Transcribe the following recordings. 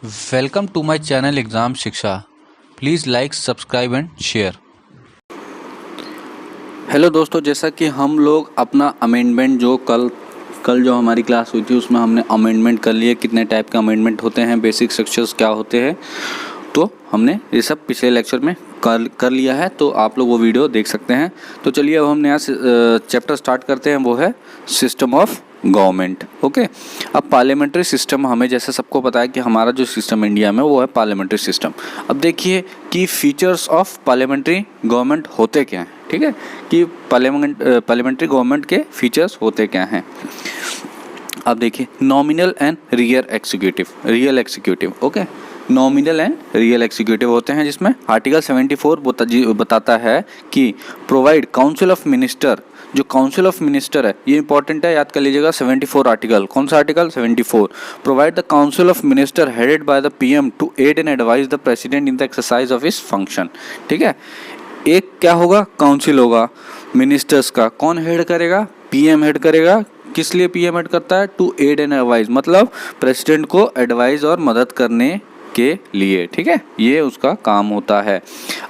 Welcome to my channel Exam Shiksha. Please like, subscribe and share. Hello दोस्तों, जैसा कि हम लोग अपना अमेंडमेंट जो कल जो हमारी क्लास हुई थी उसमें हमने अमेंडमेंट कर लिए। कितने टाइप के अमेंडमेंट होते हैं, बेसिक स्ट्रक्चर्स क्या होते हैं, तो हमने ये सब पिछले लेक्चर में कर लिया है। तो आप लोग वो वीडियो देख सकते हैं। तो चलिए अब हम नया चैप्टर स्टार्ट करते हैं, वो है सिस्टम ऑफ गवर्नमेंट। ओके, अब पार्लियामेंट्री सिस्टम, हमें जैसे सबको पता है कि हमारा जो सिस्टम इंडिया में वो है पार्लियामेंट्री सिस्टम। अब देखिए कि फीचर्स ऑफ पार्लियामेंट्री गवर्नमेंट होते क्या हैं। ठीक है, कि पार्लियामेंट्री गवर्नमेंट के फीचर्स होते क्या हैं। अब देखिए nominal and real executive. Okay, nominal and real executive होते हैं, जिसमें आर्टिकल 74 बताता है कि प्रोवाइड काउंसिल ऑफ मिनिस्टर। जो काउंसिल ऑफ मिनिस्टर है ये इंपॉर्टेंट है, याद कर लीजिएगा। 74 आर्टिकल, कौन सा article? 74। Provide the council of minister headed by the PM to aid and advise the president in the exercise of his function. ठीक है, एक क्या होगा? काउंसिल होगा मिनिस्टर्स का। कौन हेड करेगा? पीएम हेड करेगा। किस लिए पीएम हेड करता है? टू एड एंड एडवाइज, मतलब प्रेसिडेंट को एडवाइज और मदद करने के लिए। ठीक है, ये उसका काम होता है।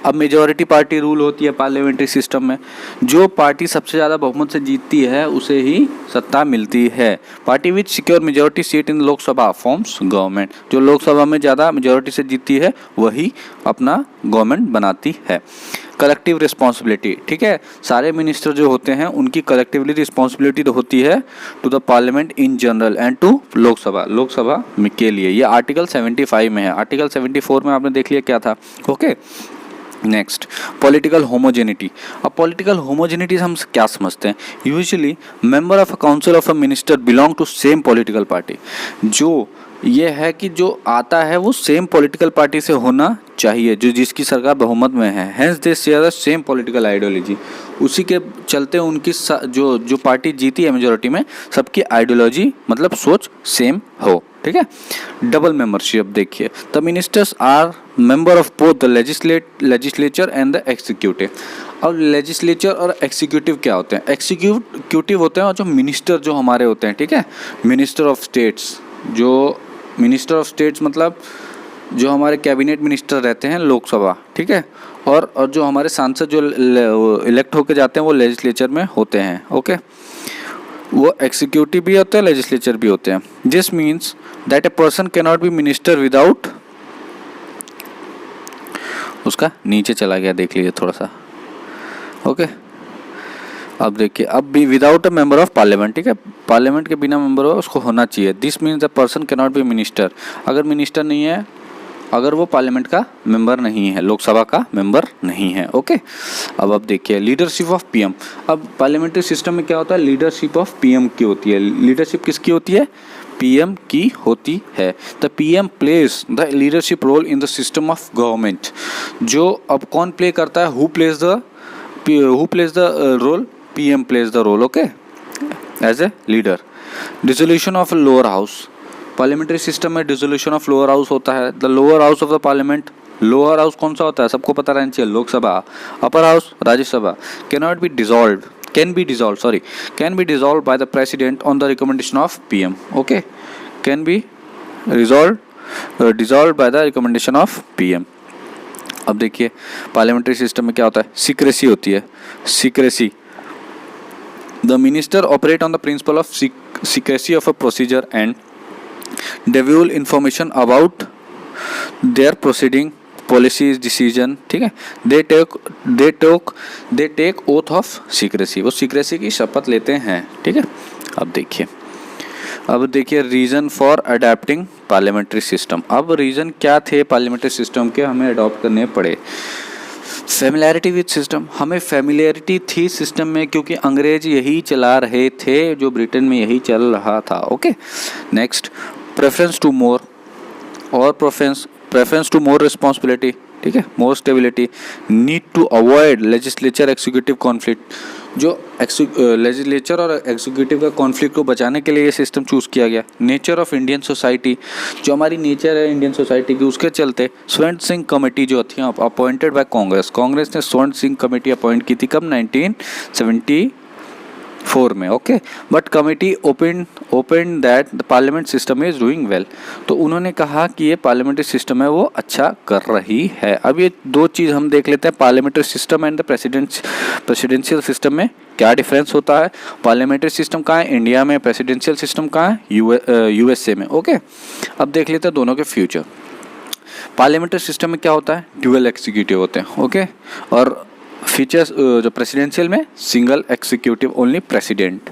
अब मेजॉरिटी पार्टी रूल होती है पार्लियामेंट्री सिस्टम में। जो पार्टी सबसे ज़्यादा बहुमत से जीतती है उसे ही सत्ता मिलती है। Party which secure majority seat in Lok Sabha forms government. जो लोकसभा में ज़्यादा मेजॉरिटी से जीतती है वही अपना गवर्नमेंट बनाती है। कलेक्टिव रिस्पॉन्सिबिलिटी, ठीक है, सारे मिनिस्टर जो होते हैं उनकी कलेक्टिवली रिस्पॉन्सिबिलिटी होती है to the parliament in general and to Lok Sabha के लिए। ये आर्टिकल 75 में है। आर्टिकल 74 में आपने देख लिया क्या था। Okay, next political homogeneity. अब पॉलिटिकल होमोजेनिटी हम क्या समझते हैं? Usually member of a council of a minister belong to same political party. जो ये है कि जो आता है वो सेम पॉलिटिकल पार्टी से होना चाहिए, जो जिसकी सरकार बहुमत में है। Hence they share the same political ideology. उसी के चलते उनकी जो पार्टी जीती है मेजोरिटी में, सबकी आइडियोलॉजी मतलब सोच सेम हो। ठीक है, डबल मेंबरशिप। देखिए the ministers are member of both the legislature and the executive. अब लेजिस्लेचर और एग्जीक्यूटिव क्या होते हैं? एग्जीक्यूटिव होते हैं और जो मिनिस्टर जो हमारे होते हैं, ठीक है, मिनिस्टर ऑफ स्टेट्स। जो मिनिस्टर ऑफ स्टेट्स मतलब जो हमारे कैबिनेट मिनिस्टर रहते हैं लोकसभा, ठीक है, और जो हमारे सांसद जो इलेक्ट होके जाते हैं वो लेजिस्लेचर में होते हैं। ओके, वो एग्जीक्यूटिव भी होते हैं, लेजिस्लेचर भी होते हैं। This means that a person can not be minister without, उसका नीचे चला गया, देख लीजिए थोड़ा सा। ओके, अब देखिए, अब भी without a member of parliament. ठीक है, पार्लियामेंट के बिना मेंबर हो उसको होना चाहिए। This means the person can not be minister. अगर मिनिस्टर नहीं है, अगर वो पार्लियामेंट का मेंबर नहीं है, लोकसभा का मेंबर नहीं है। ओके, अब देखिए लीडरशिप ऑफ पीएम। अब पार्लियामेंट्री सिस्टम में क्या होता है? लीडरशिप ऑफ पीएम की होती है। लीडरशिप किसकी होती है? पीएम की होती है। The PM plays the leadership role in the system of government. जो अब कौन प्ले करता है? Who plays the role? PM plays the role. Okay, as a leader. Dissolution of lower house. Parliamentary system में dissolution of lower house होता है। The lower house of the parliament, lower house कौन सा होता है? सबको पता रहना चाहिए, Lok Sabha. Upper house Rajya Sabha. Can be dissolve by the president on the recommendation of PM. Okay, can be dissolve by the recommendation of PM. अब देखिए पार्लियामेंट्री सिस्टम में क्या होता है? सीक्रेसी होती है। Secrecy, the minister operate on the principle of secrecy of a procedure and divulge information about their proceeding, policies, decision। ठीक है, they take oath of secrecy। वो secrecy की शपथ लेते हैं। ठीक है, अब देखिए reason for adapting parliamentary system. अब रीजन क्या थे पार्लियामेंट्री सिस्टम के हमें अडॉप्ट करने पड़े? Familiarity with system. हमें फेमिलियरिटी थी सिस्टम में, क्योंकि अंग्रेज यही चला रहे थे, जो ब्रिटेन में यही चल रहा था। Okay, next preference to more और प्रेफरेंस टू मोर रिस्पॉन्सिबिलिटी। ठीक है, more stability. Need to avoid legislature executive conflict. जो लेजिस्लेचर और एग्जीक्यूटिव का कॉन्फ्लिक्ट को बचाने के लिए ये सिस्टम चूज़ किया गया। नेचर ऑफ इंडियन सोसाइटी, जो हमारी नेचर है इंडियन सोसाइटी की, उसके चलते स्वर्ण सिंह कमेटी जो थी अपॉइंटेड बाय कांग्रेस ने स्वर्ण सिंह कमेटी अपॉइंट की थी। कब? 1974 4 में, okay. But committee open that the parliament system is doing well. तो उन्होंने कहा कि ये पार्लियामेंट्री सिस्टम है वो अच्छा कर रही है। अब ये दो चीज़ हम देख लेते हैं, parliamentary system and the presidential system में क्या डिफरेंस होता है। पार्लियामेंट्री सिस्टम कहाँ है? इंडिया में। प्रेसिडेंशियल सिस्टम कहाँ है? USA में, ओके। अब देख लेते हैं दोनों के फ्यूचर। पार्लियामेंट्री सिस्टम में क्या होता है? ड्यूअल एग्जीक्यूटिव होते हैं, ओके। और फीचर्स जो प्रेसिडेंशियल में single executive, only president.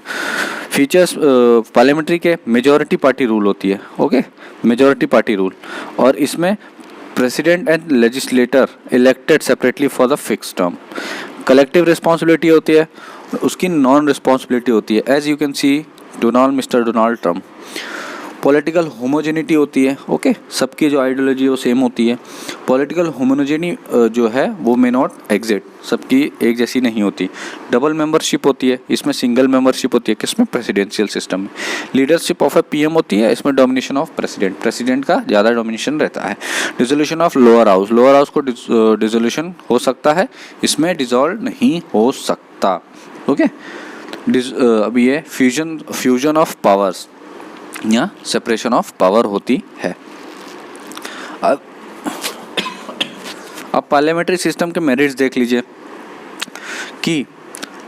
Features parliamentary के मेजॉरिटी पार्टी रूल होती है, ओके, मेजॉरिटी पार्टी रूल। और इसमें president and legislator elected separately for the fix term. Collective responsibility होती है, उसकी नॉन रिस्पॉन्सिबिलिटी होती है, as you can see Mister Donald Trump. Political homogeneity होती है, ओके, सबकी जो आइडियोलॉजी है वो सेम होती है। पॉलिटिकल होमोजेनी जो है वो मे नॉट एग्जिस्ट, सबकी एक जैसी नहीं होती। डबल मेंबरशिप होती है, इसमें सिंगल मेंबरशिप होती है, किसमें? प्रेसिडेंशियल सिस्टम में। लीडरशिप ऑफ ए PM होती है, इसमें डोमिनेशन ऑफ प्रेसिडेंट का ज़्यादा डोमिनेशन रहता है। डिसोल्यूशन ऑफ लोअर हाउस को डिसोल्यूशन हो सकता है, इसमें डिसॉल्व नहीं हो सकता, ओके। अब ये फ्यूजन ऑफ पावर्स या सेपरेशन ऑफ पावर होती है। अब पार्लियामेंट्री सिस्टम के मेरिट्स देख लीजिए कि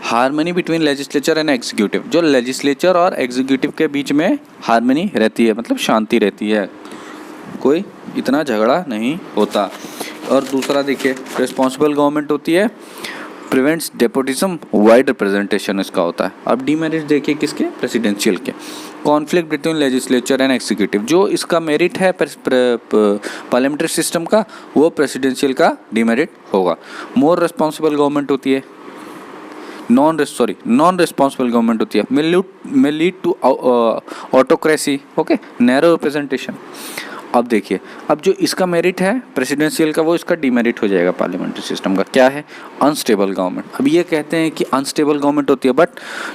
harmony between legislature and executive, जो लेजिस्लेचर और एग्जीक्यूटिव के बीच में हार्मनी रहती है, मतलब शांति रहती है, कोई इतना झगड़ा नहीं होता। और दूसरा देखिए, रिस्पॉन्सिबल गवर्नमेंट होती है, प्रिवेंट्स डेपोटिज्म, वाइड रिप्रेजेंटेशन इसका होता है। अब डीमेरिट देखिए किसके? प्रेसिडेंशियल के। Conflict between legislature and executive, जो इसका मेरिट है पार्लियामेंट्री सिस्टम का, वो प्रेसिडेंशियल का डीमेरिट होगा। मोर रिस्पॉन्सिबल गवर्नमेंट होती है, नॉन रिस्पॉन्सिबल गवर्नमेंट होती है, may lead to autocracy, okay, narrow representation. अब देखिए, अब जो इसका मेरिट है प्रेसिडेंशियल का, वो इसका डीमेरिट हो जाएगा पार्लियामेंट्री सिस्टम का। क्या है? Unstable government. अब ये कहते हैं कि अनस्टेबल गवर्नमेंट होती है, बट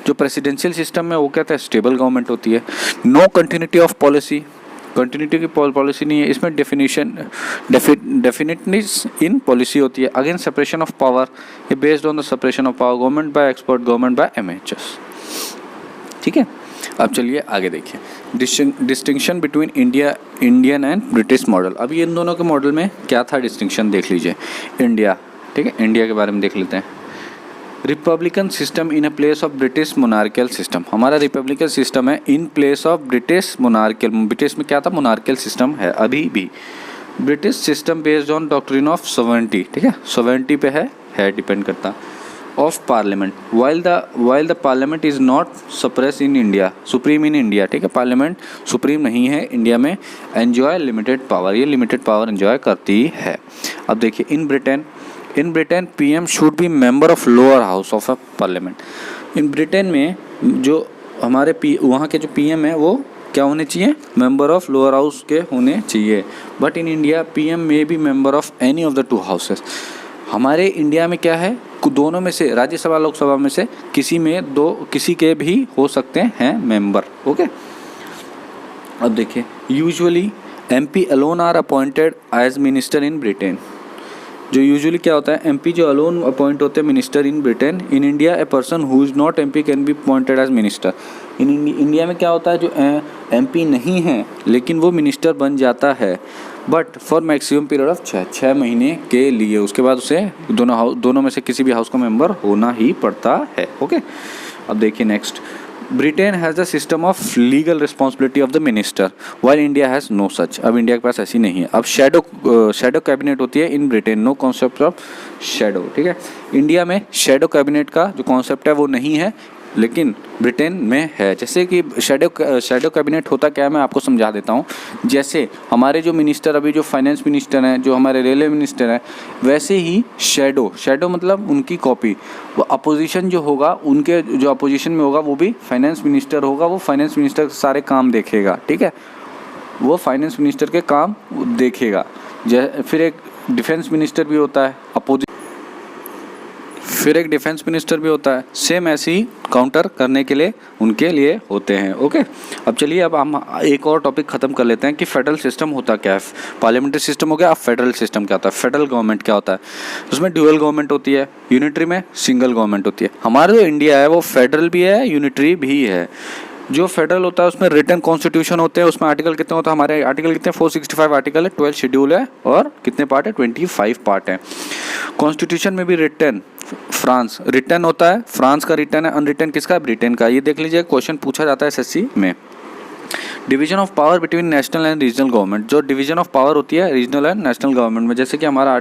जो प्रेसिडेंशियल सिस्टम में वो कहते हैं स्टेबल गवर्नमेंट होती है। No continuity of policy, continuity की पॉलिसी नहीं है इसमें। डेफिनेटनेस इन पॉलिसी होती है। अगेन सेपरेशन ऑफ पावर, ये based on the separation of power, government by expert, government by MHs, ठीक है। अब चलिए आगे देखिए, distinction between Indian and British model. अब ये इन दोनों के मॉडल में क्या था डिस्टिंक्शन देख लीजिए। इंडिया, ठीक है, इंडिया के बारे में देख लेते हैं। Republican system in a place of British monarchial system. हमारा रिपब्लिकन सिस्टम है in place of British monarchial. British में क्या था? मोनार्कियल सिस्टम है अभी भी। British system based on doctrine of sovereignty, ठीक है, सॉवरेनिटी पे है डिपेंड करता। Of parliament, while the parliament is not suppress in India, supreme in India, ठीक है, पार्लियामेंट सुप्रीम नहीं है इंडिया में। एन्जॉय लिमिटेड पावर, ये लिमिटेड पावर एन्जॉय करती है। अब देखिए, in Britain PM should be member of lower house of a parliament. In Britain में जो हमारे वहाँ के जो PM है वो क्या होने चाहिए? मेंबर ऑफ लोअर हाउस के होने चाहिए। But in India PM may be member of any of the two houses. हमारे इंडिया में क्या है? दोनों में से, राज्यसभा लोकसभा में से किसी के भी हो सकते हैं मेंबर, ओके। अब देखिए, usually MP alone are appointed as minister in Britain. जो यूजुअली क्या होता है? MP जो अलोन अपॉइंट होते हैं minister in Britain. In India a person who is not MP can be appointed as minister. India में क्या होता है? जो MP नहीं है लेकिन वो मिनिस्टर बन जाता है, but for maximum period of 6 महीने के लिए। उसके बाद उसे दोनों में से किसी भी हाउस का मेंबर होना ही पड़ता है, ओके। अब देखिए next, Britain has the system of legal responsibility of the minister, while India has no such. अब इंडिया के पास ऐसी नहीं है। अब शैडो कैबिनेट होती है in Britain, no concept of shadow, ठीक है। इंडिया में शैडो कैबिनेट का जो कॉन्सेप्ट है वो नहीं है, लेकिन ब्रिटेन में है। जैसे कि शैडो कैबिनेट होता क्या है, मैं आपको समझा देता हूँ। जैसे हमारे जो मिनिस्टर अभी जो फाइनेंस मिनिस्टर हैं, जो हमारे रेलवे मिनिस्टर हैं, वैसे ही शैडो मतलब उनकी कॉपी। वो अपोजिशन जो होगा, उनके जो अपोजिशन में होगा वो भी फाइनेंस मिनिस्टर होगा। वो फाइनेंस मिनिस्टर सारे काम देखेगा, ठीक है, वो फाइनेंस मिनिस्टर के काम देखेगा। फिर एक डिफेंस मिनिस्टर भी होता है फिर एक डिफेंस मिनिस्टर भी होता है, सेम ऐसे ही काउंटर करने के लिए उनके लिए होते हैं। ओके, अब चलिए अब हम एक और टॉपिक ख़त्म कर लेते हैं कि फेडरल सिस्टम होता क्या है। पार्लियामेंट्री सिस्टम हो गया, अब फेडरल सिस्टम क्या होता है, फेडरल गवर्नमेंट क्या होता है। उसमें ड्यूअल गवर्नमेंट होती है, यूनिटरी में सिंगल गवर्नमेंट होती है। हमारा जो इंडिया है वो फेडरल भी है, यूनिटरी भी है। जो फेडरल होता है उसमें रिटन कॉन्स्टिट्यूशन होते हैं, उसमें आर्टिकल कितने होते हैं, हमारे आर्टिकल कितने 465 आर्टिकल है, 12 शेड्यूल है और कितने पार्ट है, 25 पार्ट है। कॉन्स्टिट्यूशन में भी रिटन फ्रांस रिटन होता है, फ्रांस का रिटन है, अनरिटन किसका है, ब्रिटेन का। ये देख लीजिए, क्वेश्चन पूछा जाता है एसएससी में। Division of power between national and regional government, जो डिवीजन ऑफ पावर होती है रीजनल एंड नेशनल गवर्नमेंट में, जैसे कि हमारा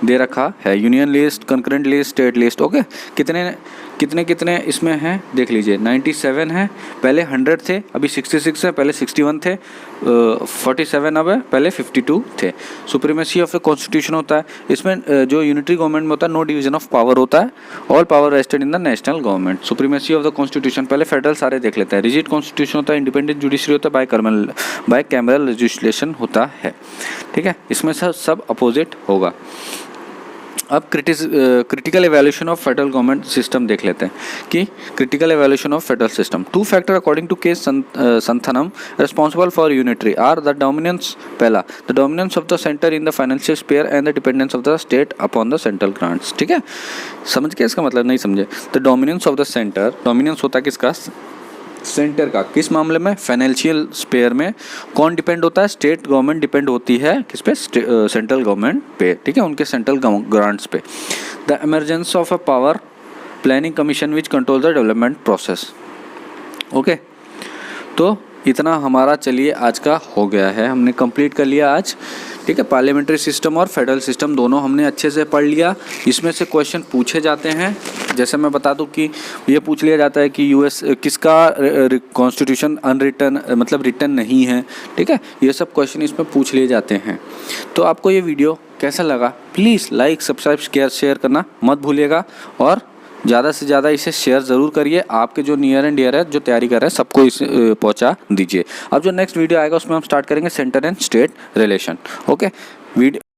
दे रखा है union list, concurrent list, state list. Okay, कितने कितने कितने इसमें हैं देख लीजिए, 97 है, पहले 100 थे, अभी 66 है, पहले 61 थे, 47 अब है, पहले 52 थे। सुप्रीमेसी ऑफ द कॉन्स्टिट्यूशन होता है, इसमें जो यूनिटरी गवर्नमेंट में होता है नो डिवीजन ऑफ पावर होता है, all power rested in the national government. Supremacy of the constitution, पहले फेडरल सारे देख लेते हैं। रिजिड कॉन्स्टिट्यूशन होता है, इंडिपेंडेंट जुडिशरी होता है, बाय कैमरल लेजिस्लेशन होता है। ठीक है, इसमें सब अपोजिट होगा। अब critical evaluation of federal government system देख लेते हैं कि critical evaluation of federal system. 2 factor according to K Santhanam responsible for unitary are the dominance, पहला the dominance of the centre in the financial sphere and the dependence of the state upon the central grants. ठीक है, समझ के इसका मतलब नहीं समझे। The dominance of the centre, dominance होता है किसका, सेंटर का। किस मामले में, फाइनेंशियल स्पेयर में कौन डिपेंड होता है, स्टेट गवर्नमेंट डिपेंड होती है किस पे, सेंट्रल गवर्नमेंट पे। ठीक है, उनके सेंट्रल ग्रांट्स पे। The emergence of a power planning commission which control the development process. Okay, तो इतना हमारा चलिए आज का हो गया है, हमने कंप्लीट कर लिया आज। ठीक है, पार्लियामेंट्री सिस्टम और फेडरल सिस्टम दोनों हमने अच्छे से पढ़ लिया। इसमें से क्वेश्चन पूछे जाते हैं, जैसे मैं बता दूं कि ये पूछ लिया जाता है कि यूएस किसका कॉन्स्टिट्यूशन अनरिटन मतलब रिटन नहीं है। ठीक है, ये सब क्वेश्चन इसमें पूछ लिए जाते हैं। तो आपको ये वीडियो कैसा लगा, प्लीज़ लाइक सब्सक्राइब शेयर करना मत भूलिएगा और ज़्यादा से ज़्यादा इसे शेयर ज़रूर करिए। आपके जो नियर एंड डियर है, जो तैयारी कर रहे हैं, सबको इसे पहुंचा दीजिए। अब जो नेक्स्ट वीडियो आएगा उसमें हम स्टार्ट करेंगे centre and state relation. Okay, video